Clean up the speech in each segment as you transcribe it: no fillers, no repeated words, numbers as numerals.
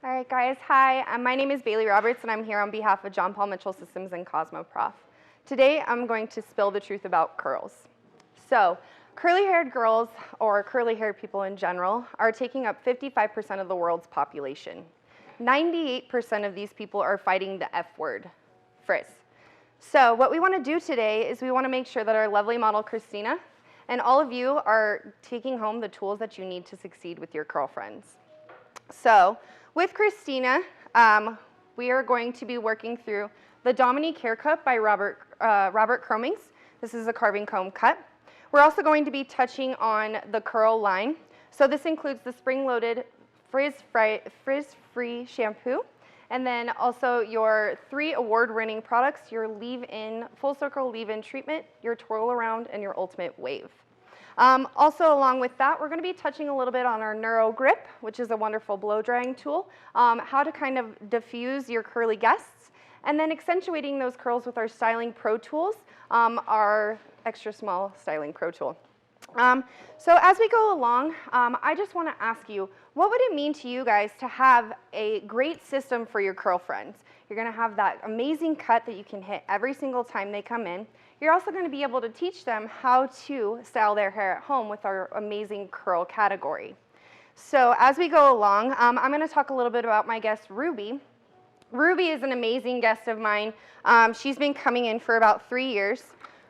All right, guys. Hi, my name is Bailey Roberts, and I'm here on behalf of John Paul Mitchell Systems and Cosmoprof. Today, I'm going to spill the truth about curls. So, curly-haired girls, or curly-haired people in general, are taking up 55% of the world's population. 98% of these people are fighting the F word, frizz. So, what we want to do today is we want to make sure that our lovely model, Christina, and all of you are taking home the tools that you need to succeed with your curl friends. So, with Christina, we are going to be working through the Dominique haircut by Robert Cromings. This is a carving comb cut. We're also going to be touching on the curl line. So this includes the spring-loaded frizz-free shampoo, and then also your 3 award-winning products, your leave-in, full circle leave-in treatment, your twirl around, and your ultimate wave. Also, along with that, we're going to be touching a little bit on our Neuro Grip, which is a wonderful blow-drying tool, how to kind of diffuse your curly guests, and then accentuating those curls with our Styling Pro tools, our extra small Styling Pro tool. So as we go along, I just want to ask you, what would it mean to you guys to have a great system for your curl friends? You're going to have that amazing cut that you can hit every single time they come in. You're also going to be able to teach them how to style their hair at home with our amazing curl category. So as we go along, I'm going to talk a little bit about my guest, Ruby. Ruby is an amazing guest of mine. She's been coming in for about 3 years.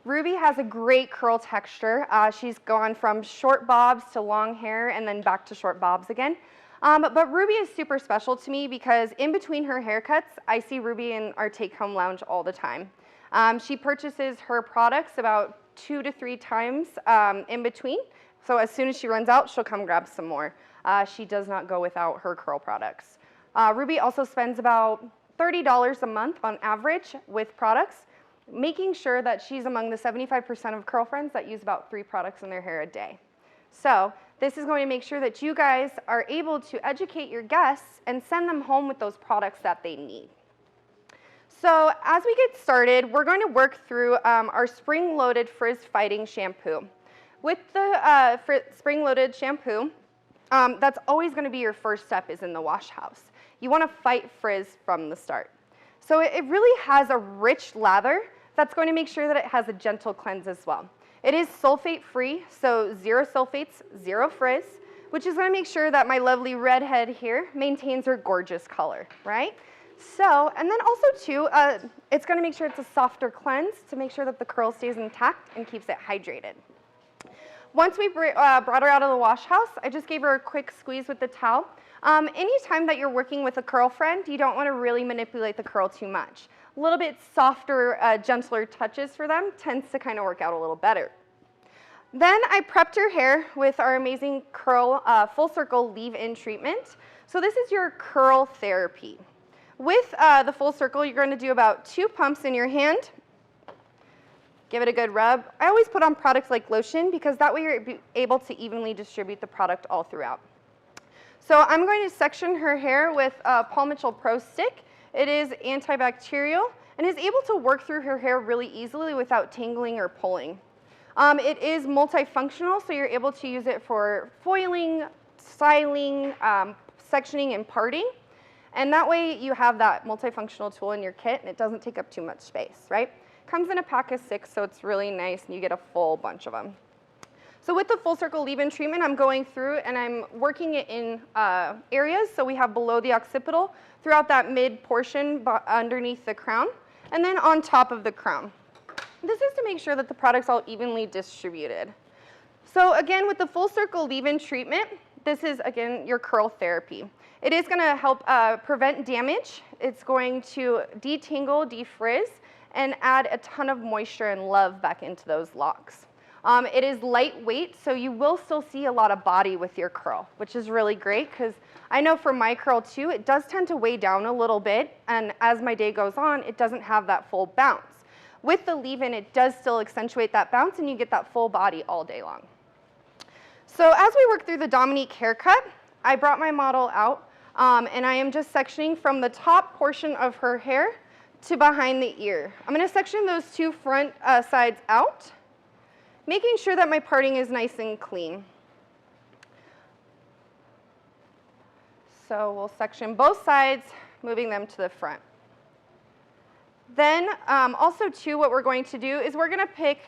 Ruby has a great curl texture. She's gone from short bobs to long hair and then back to short bobs again. But Ruby is super special to me because in between her haircuts, I see Ruby in our take-home lounge all the time. She purchases her products about 2 to 3 times in between. So as soon as she runs out, she'll come grab some more. She does not go without her curl products. Ruby also spends about $30 a month on average with products, making sure that she's among the 75% of curl friends that use about 3 products in their hair a day. So this is going to make sure that you guys are able to educate your guests and send them home with those products that they need. So as we get started, we're going to work through our spring-loaded frizz fighting shampoo. With the spring-loaded shampoo, that's always going to be your first step is in the wash house. You want to fight frizz from the start. So it really has a rich lather that's going to make sure that it has a gentle cleanse as well. It is sulfate-free, so 0 sulfates, 0 frizz, which is going to make sure that my lovely redhead here maintains her gorgeous color, right? So, and then also too, it's going to make sure it's a softer cleanse to make sure that the curl stays intact and keeps it hydrated. Once we brought her out of the wash house, I just gave her a quick squeeze with the towel. Anytime that you're working with a curl friend, you don't want to really manipulate the curl too much. A little bit softer, gentler touches for them tends to kind of work out a little better. Then I prepped her hair with our amazing curl full circle leave-in treatment. So this is your curl therapy. With the full circle, you're going to do about 2 pumps in your hand. Give it a good rub. I always put on products like lotion because that way you're able to evenly distribute the product all throughout. So I'm going to section her hair with Paul Mitchell Pro Stick. It is antibacterial and is able to work through her hair really easily without tangling or pulling. It is multifunctional, so you're able to use it for foiling, styling, sectioning, and parting. And that way you have that multifunctional tool in your kit and it doesn't take up too much space, right? Comes in a pack of 6, so it's really nice and you get a full bunch of them. So with the full circle leave-in treatment, I'm going through and I'm working it in areas. So we have below the occipital, throughout that mid portion underneath the crown, and then on top of the crown. This is to make sure that the product's all evenly distributed. So again, with the full circle leave-in treatment, this is, again, your curl therapy. It is going to help prevent damage. It's going to detangle, defrizz, and add a ton of moisture and love back into those locks. It is lightweight, so you will still see a lot of body with your curl, which is really great because I know for my curl too, it does tend to weigh down a little bit, and as my day goes on, it doesn't have that full bounce. With the leave-in, it does still accentuate that bounce, and you get that full body all day long. So as we work through the Dominique haircut, I brought my model out, and I am just sectioning from the top portion of her hair to behind the ear. I'm going to section those 2 front sides out, making sure that my parting is nice and clean. So we'll section both sides, moving them to the front. Then also too, what we're going to do is we're going to pick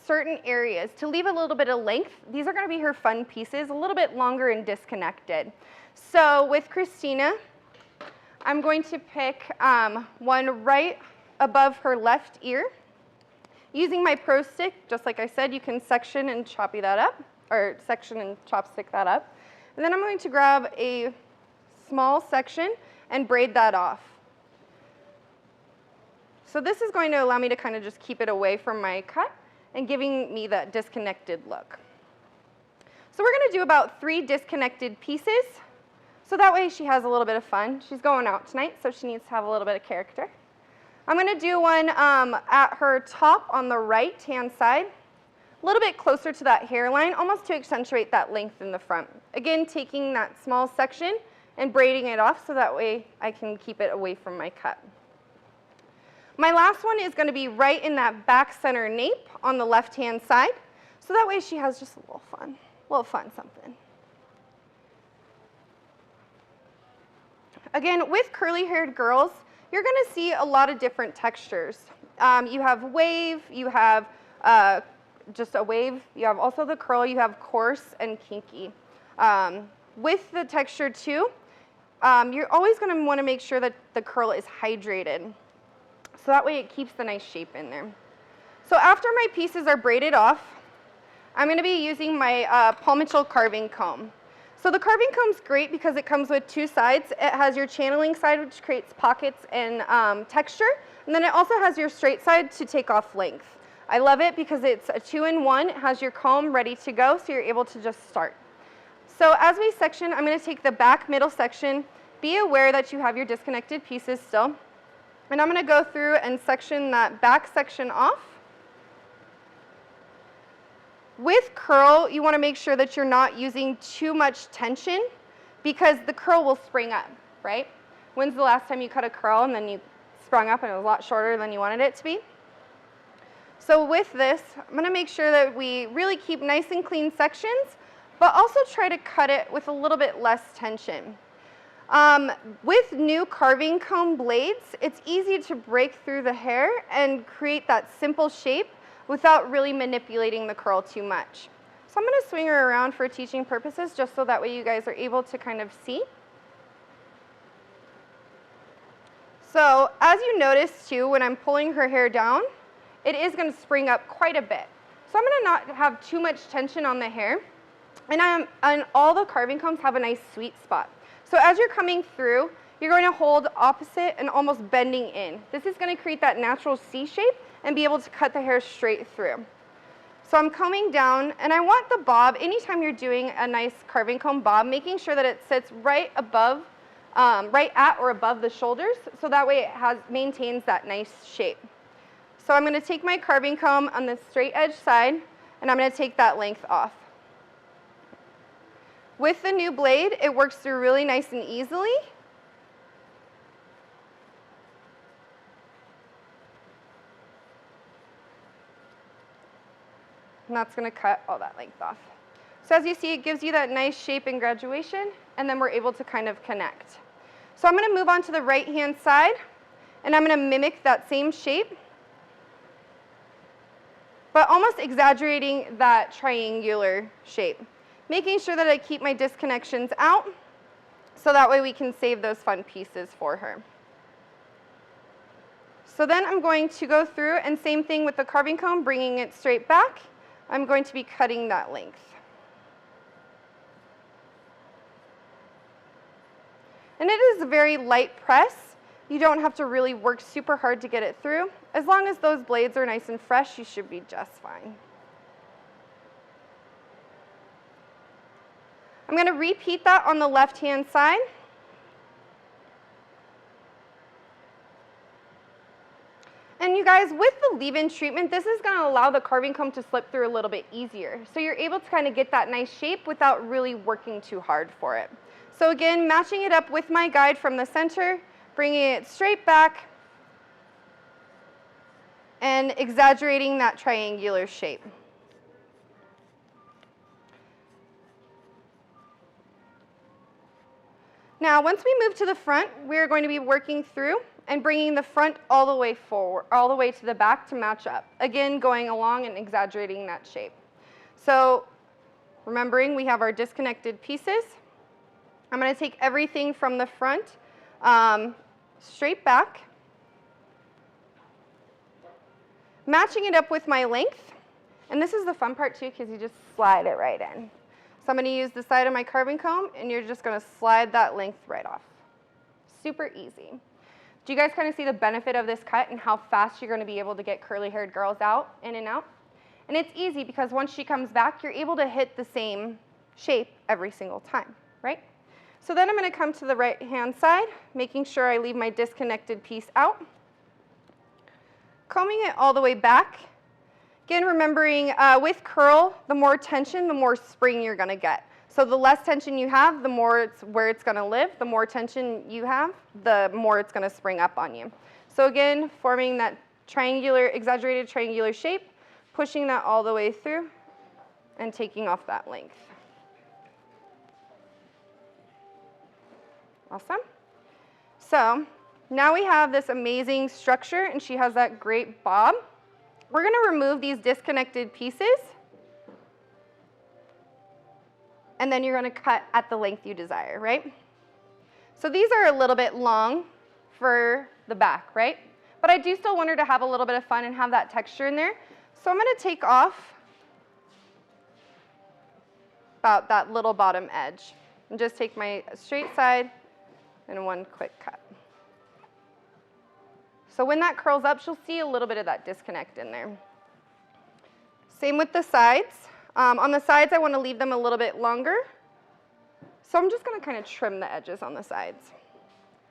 certain areas to leave a little bit of length. These are going to be her fun pieces, a little bit longer and disconnected. So with Christina, I'm going to pick one right above her left ear. Using my Pro Stick, just like I said, you can section and choppy that up, or section and chopstick that up. And then I'm going to grab a small section and braid that off. So this is going to allow me to kind of just keep it away from my cut and giving me that disconnected look. So we're going to do about 3 disconnected pieces. So that way she has a little bit of fun. She's going out tonight, so she needs to have a little bit of character. I'm going to do one at her top on the right-hand side, a little bit closer to that hairline, almost to accentuate that length in the front. Again, taking that small section and braiding it off so that way I can keep it away from my cut. My last one is going to be right in that back center nape on the left-hand side, so that way she has just a little fun something. Again, with curly-haired girls, you're going to see a lot of different textures. You have wave, you have just a wave, you have also the curl, you have coarse and kinky. With the texture too, you're always going to want to make sure that the curl is hydrated. So that way it keeps the nice shape in there. So after my pieces are braided off, I'm going to be using my Paul Mitchell carving comb. So the carving comb's great because it comes with 2 sides. It has your channeling side, which creates pockets and texture, and then it also has your straight side to take off length. I love it because it's a 2-in-1. It has your comb ready to go, so you're able to just start. So as we section, I'm going to take the back middle section. Be aware that you have your disconnected pieces still. And I'm going to go through and section that back section off. With curl, you want to make sure that you're not using too much tension because the curl will spring up, right? When's the last time you cut a curl and then you sprung up and it was a lot shorter than you wanted it to be? So with this, I'm going to make sure that we really keep nice and clean sections, but also try to cut it with a little bit less tension. With new carving comb blades, it's easy to break through the hair and create that simple shape without really manipulating the curl too much. So I'm going to swing her around for teaching purposes just so that way you guys are able to kind of see. So as you notice too, when I'm pulling her hair down, it is going to spring up quite a bit. So I'm going to not have too much tension on the hair. And all the carving combs have a nice sweet spot. So as you're coming through, you're going to hold opposite and almost bending in. This is going to create that natural C shape and be able to cut the hair straight through. So I'm combing down, and I want the bob, anytime you're doing a nice carving comb bob, making sure that it sits right above, right at or above the shoulders, so that way it maintains that nice shape. So I'm going to take my carving comb on the straight edge side, and I'm going to take that length off. With the new blade, it works through really nice and easily. And that's going to cut all that length off. So as you see, it gives you that nice shape and graduation, and then we're able to kind of connect. So I'm going to move on to the right-hand side, and I'm going to mimic that same shape, but almost exaggerating that triangular shape, making sure that I keep my disconnections out, so that way we can save those fun pieces for her. So then I'm going to go through, and same thing with the carving comb, bringing it straight back. I'm going to be cutting that length. And it is a very light press. You don't have to really work super hard to get it through. As long as those blades are nice and fresh, you should be just fine. I'm going to repeat that on the left-hand side. And you guys, with the leave-in treatment, this is going to allow the carving comb to slip through a little bit easier. So you're able to kind of get that nice shape without really working too hard for it. So again, matching it up with my guide from the center, bringing it straight back, and exaggerating that triangular shape. Now, once we move to the front, we're going to be working through and bringing the front all the way forward, all the way to the back to match up. Again, going along and exaggerating that shape. So, remembering we have our disconnected pieces. I'm going to take everything from the front straight back, matching it up with my length. And this is the fun part too, because you just slide it right in. So I'm going to use the side of my carving comb, and you're just going to slide that length right off. Super easy. Do you guys kind of see the benefit of this cut and how fast you're going to be able to get curly-haired girls out, in and out? And it's easy because once she comes back, you're able to hit the same shape every single time, right? So then I'm going to come to the right-hand side, making sure I leave my disconnected piece out. Combing it all the way back. Again, remembering with curl, the more tension, the more spring you're going to get. So the less tension you have, the more it's where it's going to live. The more tension you have, the more it's going to spring up on you. So again, forming that triangular, exaggerated triangular shape, pushing that all the way through, and taking off that length. Awesome. So now we have this amazing structure, and she has that great bob. We're going to remove these disconnected pieces, and then you're going to cut at the length you desire, right? So these are a little bit long for the back, right? But I do still want her to have a little bit of fun and have that texture in there. So I'm going to take off about that little bottom edge and just take my straight side and one quick cut. So when that curls up, she'll see a little bit of that disconnect in there. Same with the sides. On the sides, I want to leave them a little bit longer. So I'm just going to kind of trim the edges on the sides.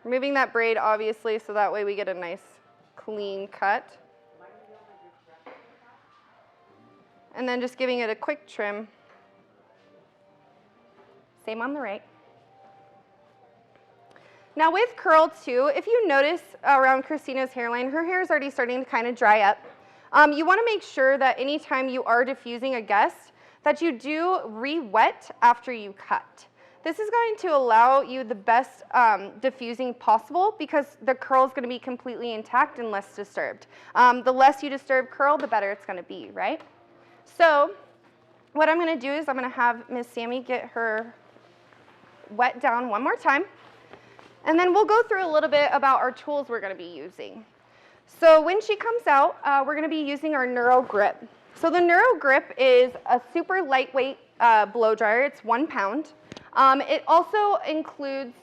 Removing that braid, obviously, so that way we get a nice, clean cut. And then just giving it a quick trim. Same on the right. Now with curl too, if you notice around Christina's hairline, her hair is already starting to kind of dry up. You want to make sure that anytime you are diffusing a guest, that you do re-wet after you cut. This is going to allow you the best diffusing possible because the curl is going to be completely intact and less disturbed. The less you disturb curl, the better it's going to be, right? So what I'm going to do is I'm going to have Miss Sammy get her wet down one more time. And then we'll go through a little bit about our tools we're going to be using. So when she comes out, we're going to be using our Neuro Grip. So the Neuro Grip is a super lightweight blow dryer. It's 1 pound. It also includes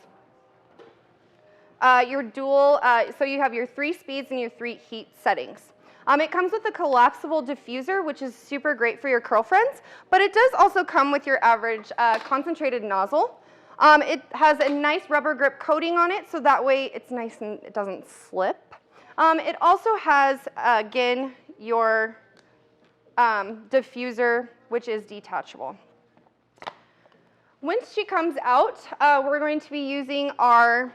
your dual, so you have your 3 speeds and your 3 heat settings. It comes with a collapsible diffuser, which is super great for your curl friends, but it does also come with your average concentrated nozzle. It has a nice rubber grip coating on it, so that way it's nice and it doesn't slip. It also has, again, your diffuser, which is detachable. Once she comes out, we're going to be using our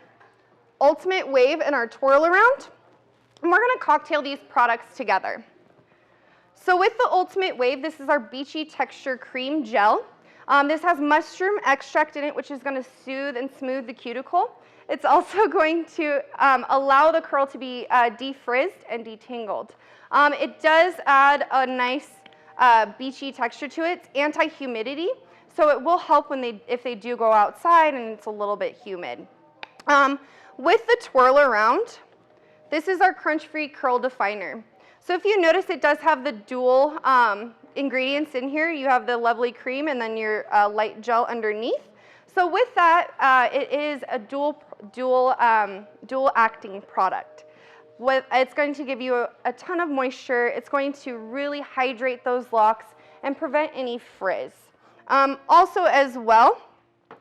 Ultimate Wave and our Twirl Around, and we're going to cocktail these products together. So with the Ultimate Wave, this is our Beachy Texture Cream Gel. This has mushroom extract in it, which is going to soothe and smooth the cuticle. It's also going to allow the curl to be defrizzed and detangled. It does add a nice beachy texture to it. It's anti-humidity, so it will help when if they do go outside and it's a little bit humid. With the Twirl Around, this is our Crunch-Free Curl Definer. So if you notice, it does have the dual ingredients in here. You have the lovely cream and then your light gel underneath. So with that, it is a dual acting product. It's going to give you a ton of moisture. It's going to really hydrate those locks and prevent any frizz. Also as well,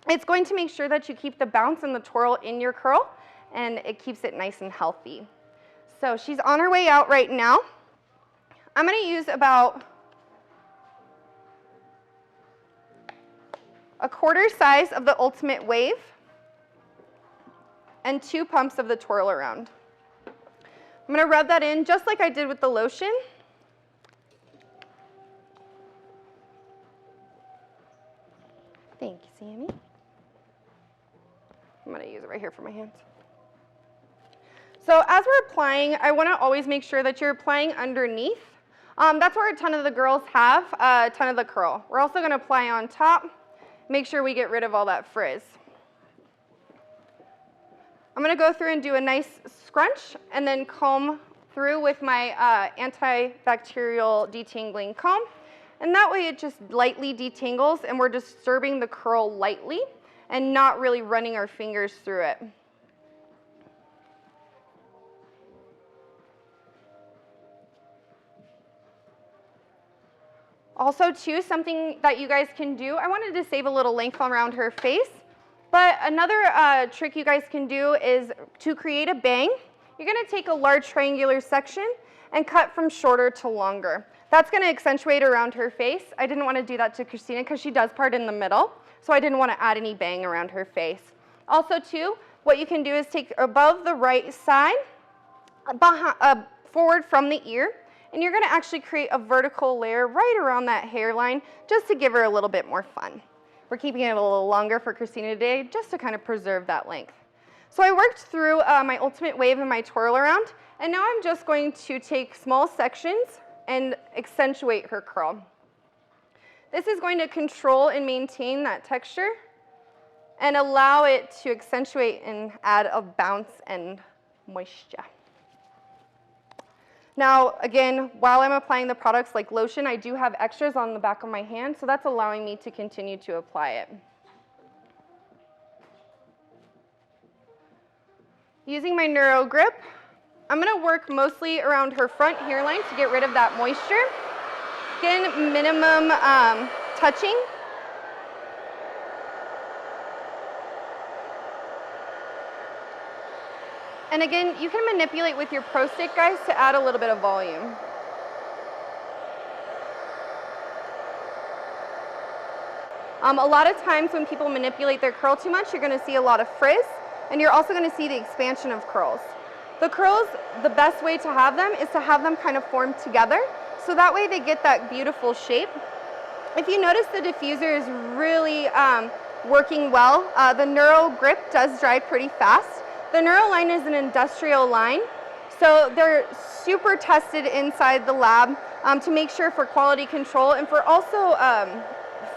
it's going to make sure that you keep the bounce and the twirl in your curl, and it keeps it nice and healthy. So she's on her way out right now. I'm going to use about a 1/4 size of the Ultimate Wave and 2 pumps of the Twirl Around. I'm going to rub that in just like I did with the lotion. Thank you, Sammy. I'm going here for my hands. So as we're applying, I want to always make sure that you're applying underneath. That's where a ton of the girls have a ton of the curl. We're also going to apply on top, make sure we get rid of all that frizz. I'm going to go through and do a nice scrunch and then comb through with my antibacterial detangling comb. And that way it just lightly detangles and we're disturbing the curl lightly and not really running our fingers through it. Also too, something that you guys can do, I wanted to save a little length around her face, but another trick you guys can do is to create a bang. You're going to take a large triangular section and cut from shorter to longer. That's going to accentuate around her face. I didn't want to do that to Christina because she does part in the middle, so I didn't want to add any bang around her face. Also too, what you can do is take above the right side, forward from the ear, and you're going to actually create a vertical layer right around that hairline just to give her a little bit more fun. We're keeping it a little longer for Christina today just to kind of preserve that length. So I worked through my ultimate wave and my twirl around, and now I'm just going to take small sections and accentuate her curl. This is going to control and maintain that texture and allow it to accentuate and add a bounce and moisture. Now, again, while I'm applying the products like lotion, I do have extras on the back of my hand, so that's allowing me to continue to apply it. Using my Neuro Grip, I'm going to work mostly around her front hairline to get rid of that moisture. Again, minimum touching. And again, you can manipulate with your Pro Stick, guys, to add a little bit of volume. A lot of times when people manipulate their curl too much, you're going to see a lot of frizz, and you're also going to see the expansion of curls. The curls, the best way to have them is to have them kind of form together, so that way they get that beautiful shape. If you notice, the diffuser is really working well. The Neuro Grip does dry pretty fast. The Neuro line is an industrial line, so they're super tested inside the lab to make sure for quality control and for also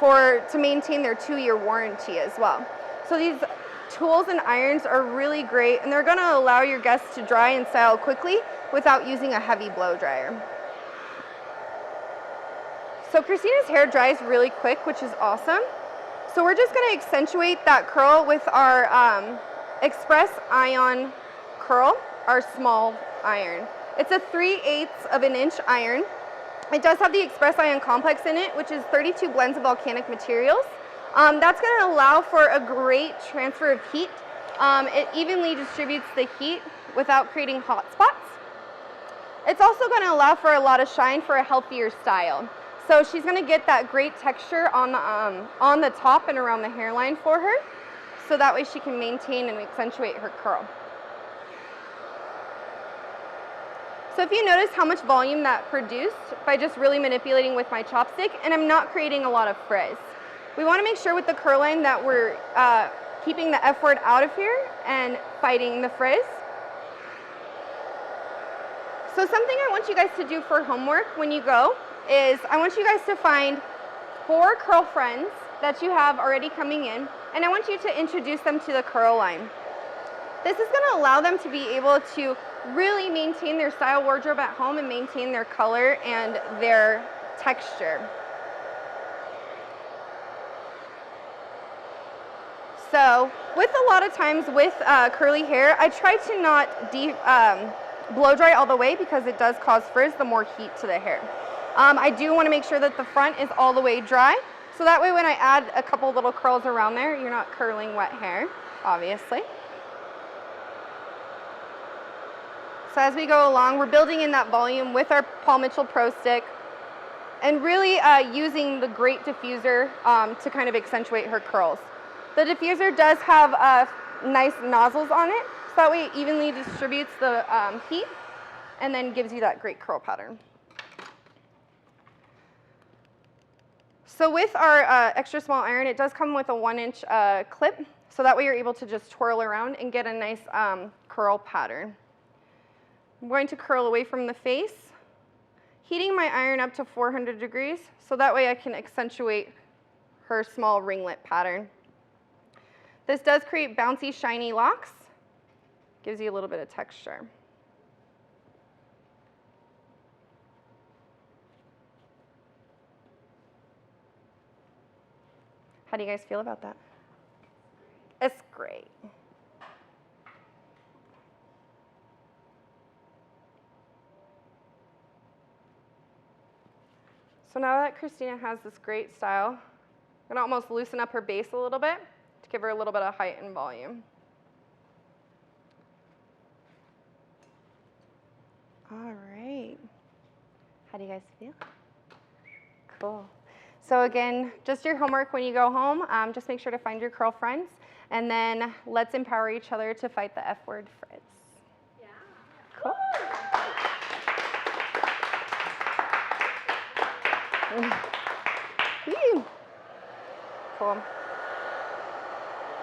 to maintain their 2-year warranty as well. So these tools and irons are really great, and they're going to allow your guests to dry and style quickly without using a heavy blow dryer. So Christina's hair dries really quick, which is awesome. So we're just going to accentuate that curl with our Express Ion Curl, our small iron. It's a 3/8 of an inch iron. It does have the Express Ion Complex in it, which is 32 blends of volcanic materials. That's going to allow for a great transfer of heat. It evenly distributes the heat without creating hot spots. It's also going to allow for a lot of shine for a healthier style. So she's going to get that great texture on the top and around the hairline for her, so that way she can maintain and accentuate her curl. So if you notice how much volume that produced by just really manipulating with my chopstick, and I'm not creating a lot of frizz. We want to make sure with the curl line that we're keeping the F word out of here and fighting the frizz. So something I want you guys to do for homework when you go is I want you guys to find 4 curl friends that you have already coming in, and I want you to introduce them to the curl line. This is going to allow them to be able to really maintain their style wardrobe at home and maintain their color and their texture. So with a lot of times with curly hair, I try to not blow dry all the way because it does cause frizz, the more heat to the hair. I do want to make sure that the front is all the way dry, so that way when I add a couple little curls around there, you're not curling wet hair, obviously. So as we go along, we're building in that volume with our Paul Mitchell Pro Stick and really using the great diffuser to kind of accentuate her curls. The diffuser does have nice nozzles on it, so that way it evenly distributes the heat and then gives you that great curl pattern. So with our extra small iron, it does come with a 1-inch clip. So that way you're able to just twirl around and get a nice curl pattern. I'm going to curl away from the face, heating my iron up to 400 degrees, so that way I can accentuate her small ringlet pattern. This does create bouncy, shiny locks. Gives you a little bit of texture. How do you guys feel about that? It's great. So now that Christina has this great style, I'm going to almost loosen up her base a little bit to give her a little bit of height and volume. All right. How do you guys feel? Cool. So again, just your homework when you go home, just make sure to find your curl friends, and then let's empower each other to fight the F word, Fritz. Yeah. Cool. Cool.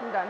I'm done.